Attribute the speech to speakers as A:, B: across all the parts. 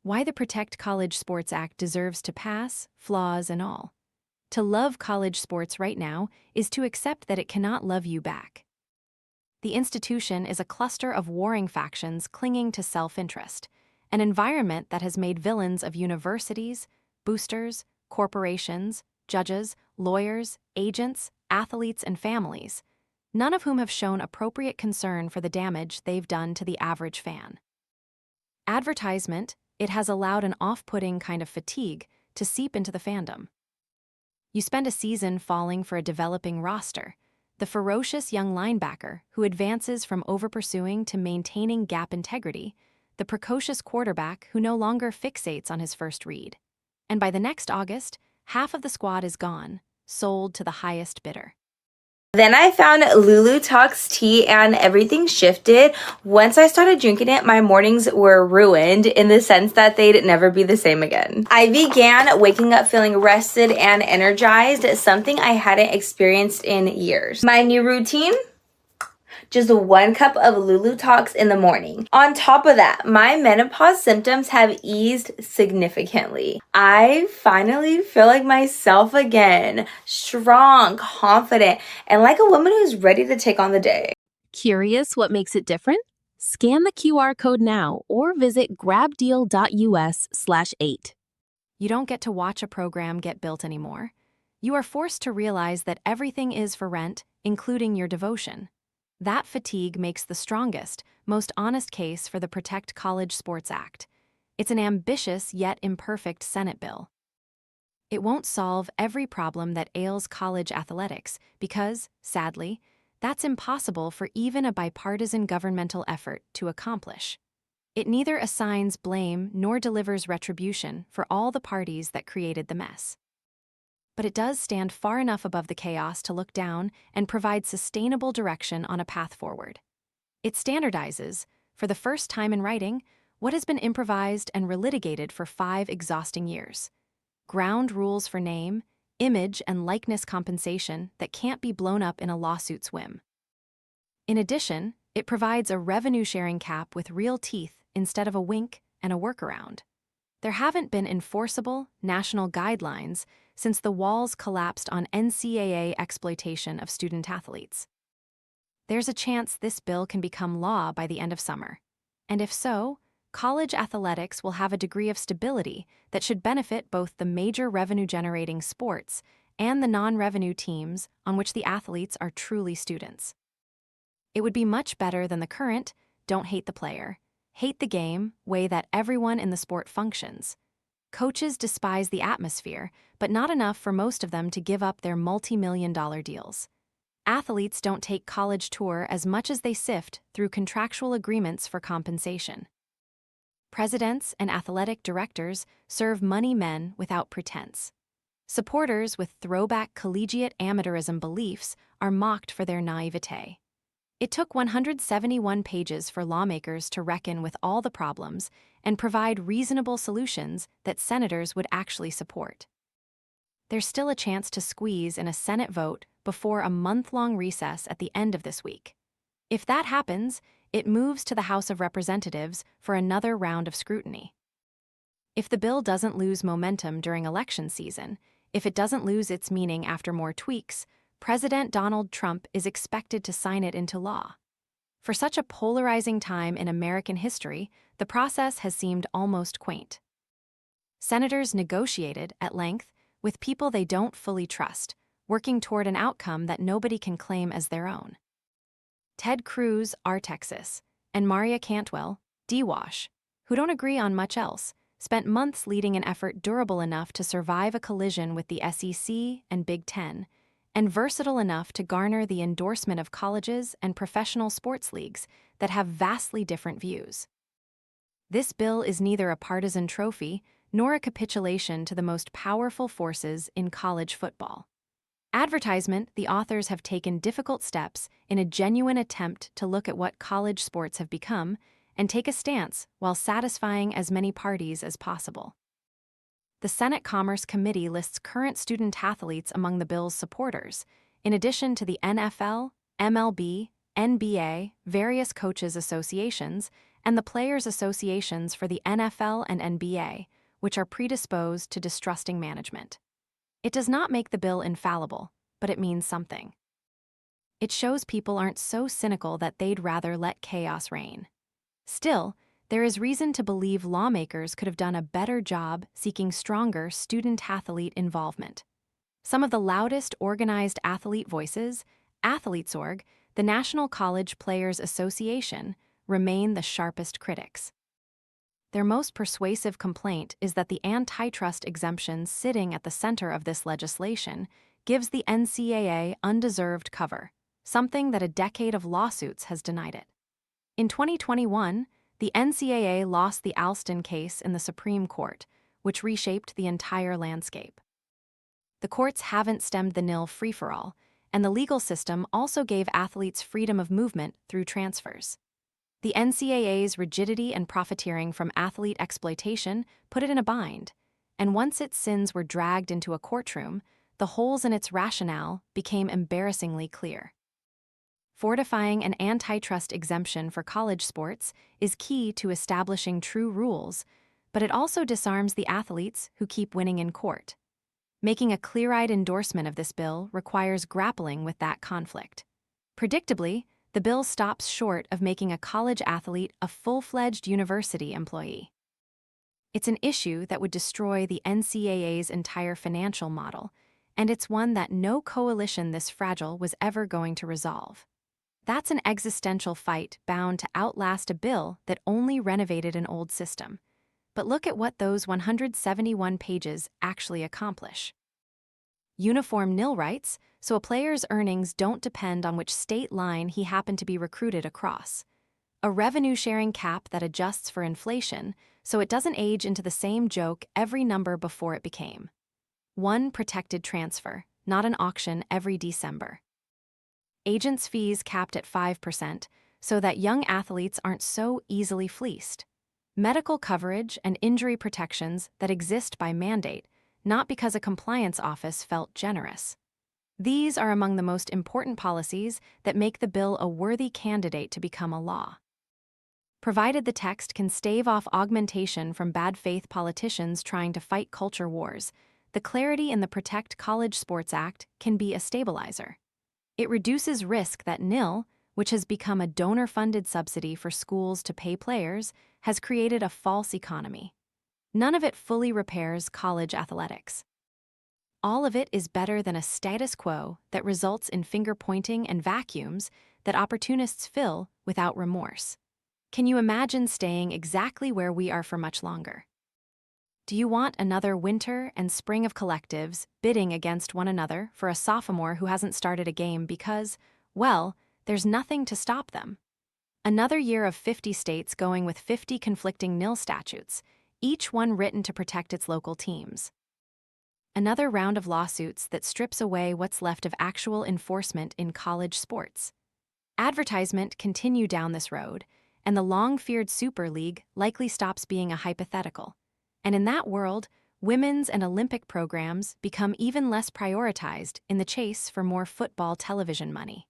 A: Why the Protect College Sports Act deserves to pass, flaws and all. To love college sports right now is to accept that it cannot love you back. The institution is a cluster of warring factions clinging to self-interest, an environment that has made villains of universities, boosters, corporations, judges, lawyers, agents, athletes, and families, none of whom have shown appropriate concern for the damage they've done to the average fan. Advertisement It has allowed an off-putting kind of fatigue to seep into the fandom. You spend a season falling for a developing roster, the ferocious young linebacker who advances from overpursuing to maintaining gap integrity, the precocious quarterback who no longer fixates on his first read. And by the next August, half of the squad is gone, sold to the highest bidder.
B: Then I found Lulu Talks tea and everything shifted. Once I started drinking it, my mornings were ruined in the sense that they'd never be the same again. I began waking up feeling rested and energized, something I hadn't experienced in years. My new routine? Just 1 cup of Lulu Talks in the morning. On top of that, my menopause symptoms have eased significantly. I finally feel like myself again, strong, confident, and like a woman who's ready to take on the day.
C: Curious what makes it different? Scan the QR code now or visit grabdeal.us/8.
A: You don't get to watch a program get built anymore. You are forced to realize that everything is for rent, including your devotion. That fatigue makes the strongest, most honest case for the Protect College Sports Act. It's an ambitious yet imperfect Senate bill. It won't solve every problem that ails college athletics because, sadly, that's impossible for even a bipartisan governmental effort to accomplish. It neither assigns blame nor delivers retribution for all the parties that created the mess. But it does stand far enough above the chaos to look down and provide sustainable direction on a path forward. It standardizes, for the first time in writing, what has been improvised and relitigated for 5 exhausting years. Ground rules for name, image, and likeness compensation that can't be blown up in a lawsuit's whim. In addition, it provides a revenue-sharing cap with real teeth instead of a wink and a workaround. There haven't been enforceable, national guidelines since the walls collapsed on NCAA exploitation of student-athletes. There's a chance this bill can become law by the end of summer. And if so, college athletics will have a degree of stability that should benefit both the major revenue-generating sports and the non-revenue teams on which the athletes are truly students. It would be much better than the current don't hate the player, hate the game way that everyone in the sport functions. Coaches despise the atmosphere, but not enough for most of them to give up their multi-million-dollar deals. Athletes don't take college tour as much as they sift through contractual agreements for compensation. Presidents and athletic directors serve money men without pretense. Supporters with throwback collegiate amateurism beliefs are mocked for their naivete. It took 171 pages for lawmakers to reckon with all the problems and provide reasonable solutions that senators would actually support. There's still a chance to squeeze in a Senate vote before a month-long recess at the end of this week. If that happens, it moves to the House of Representatives for another round of scrutiny. If the bill doesn't lose momentum during election season, if it doesn't lose its meaning after more tweaks, President Donald Trump is expected to sign it into law. For such a polarizing time in American history, the process has seemed almost quaint. Senators negotiated, at length, with people they don't fully trust, working toward an outcome that nobody can claim as their own. Ted Cruz, R. Texas, and Maria Cantwell, D-Wash, who don't agree on much else, spent months leading an effort durable enough to survive a collision with the SEC and Big Ten, and versatile enough to garner the endorsement of colleges and professional sports leagues that have vastly different views. This bill is neither a partisan trophy nor a capitulation to the most powerful forces in college football. Advertisement, the authors have taken difficult steps in a genuine attempt to look at what college sports have become and take a stance while satisfying as many parties as possible. The Senate Commerce Committee lists current student-athletes among the bill's supporters, in addition to the NFL, MLB, NBA, various coaches' associations, and the players' associations for the NFL and NBA, which are predisposed to distrusting management. It does not make the bill infallible, but it means something. It shows people aren't so cynical that they'd rather let chaos reign. Still, there is reason to believe lawmakers could have done a better job seeking stronger student-athlete involvement. Some of the loudest organized athlete voices, Athletesorg, the National College Players Association, remain the sharpest critics. Their most persuasive complaint is that the antitrust exemption sitting at the center of this legislation gives the NCAA undeserved cover, something that a decade of lawsuits has denied it. In 2021, the NCAA lost the Alston case in the Supreme Court, which reshaped the entire landscape. The courts haven't stemmed the nil free-for-all, and the legal system also gave athletes freedom of movement through transfers. The NCAA's rigidity and profiteering from athlete exploitation put it in a bind, and once its sins were dragged into a courtroom, the holes in its rationale became embarrassingly clear. Fortifying an antitrust exemption for college sports is key to establishing true rules, but it also disarms the athletes who keep winning in court. Making a clear-eyed endorsement of this bill requires grappling with that conflict. Predictably, the bill stops short of making a college athlete a full-fledged university employee. It's an issue that would destroy the NCAA's entire financial model, and it's one that no coalition this fragile was ever going to resolve. That's an existential fight bound to outlast a bill that only renovated an old system. But look at what those 171 pages actually accomplish. Uniform nil rights, so a player's earnings don't depend on which state line he happened to be recruited across. A revenue-sharing cap that adjusts for inflation, so it doesn't age into the same joke every number before it became. One protected transfer, not an auction every December. Agents' fees capped at 5%, so that young athletes aren't so easily fleeced. Medical coverage and injury protections that exist by mandate, not because a compliance office felt generous. These are among the most important policies that make the bill a worthy candidate to become a law. Provided the text can stave off augmentation from bad faith politicians trying to fight culture wars, the clarity in the Protect College Sports Act can be a stabilizer. It reduces risk that NIL, which has become a donor-funded subsidy for schools to pay players, has created a false economy. None of it fully repairs college athletics. All of it is better than a status quo that results in finger-pointing and vacuums that opportunists fill without remorse. Can you imagine staying exactly where we are for much longer? Do you want another winter and spring of collectives bidding against one another for a sophomore who hasn't started a game because, well, there's nothing to stop them? Another year of 50 states going with 50 conflicting nil statutes, each one written to protect its local teams. Another round of lawsuits that strips away what's left of actual enforcement in college sports. Advertisement continue down this road, and the long-feared Super League likely stops being a hypothetical. And in that world, women's and Olympic programs become even less prioritized in the chase for more football television money.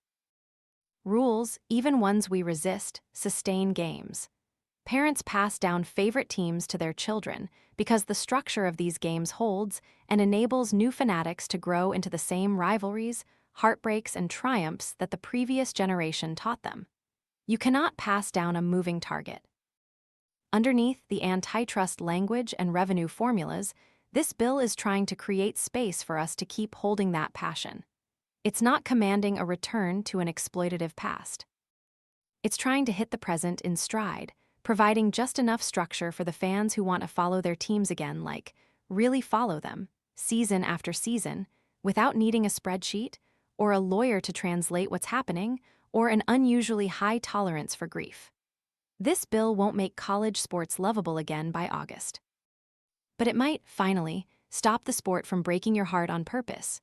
A: Rules, even ones we resist, sustain games. Parents pass down favorite teams to their children because the structure of these games holds and enables new fanatics to grow into the same rivalries, heartbreaks, and triumphs that the previous generation taught them. You cannot pass down a moving target. Underneath the antitrust language and revenue formulas, this bill is trying to create space for us to keep holding that passion. It's not commanding a return to an exploitative past. It's trying to hit the present in stride, providing just enough structure for the fans who want to follow their teams again, like really follow them, season after season, without needing a spreadsheet, or a lawyer to translate what's happening, or an unusually high tolerance for grief. This bill won't make college sports lovable again by August. But it might, finally, stop the sport from breaking your heart on purpose.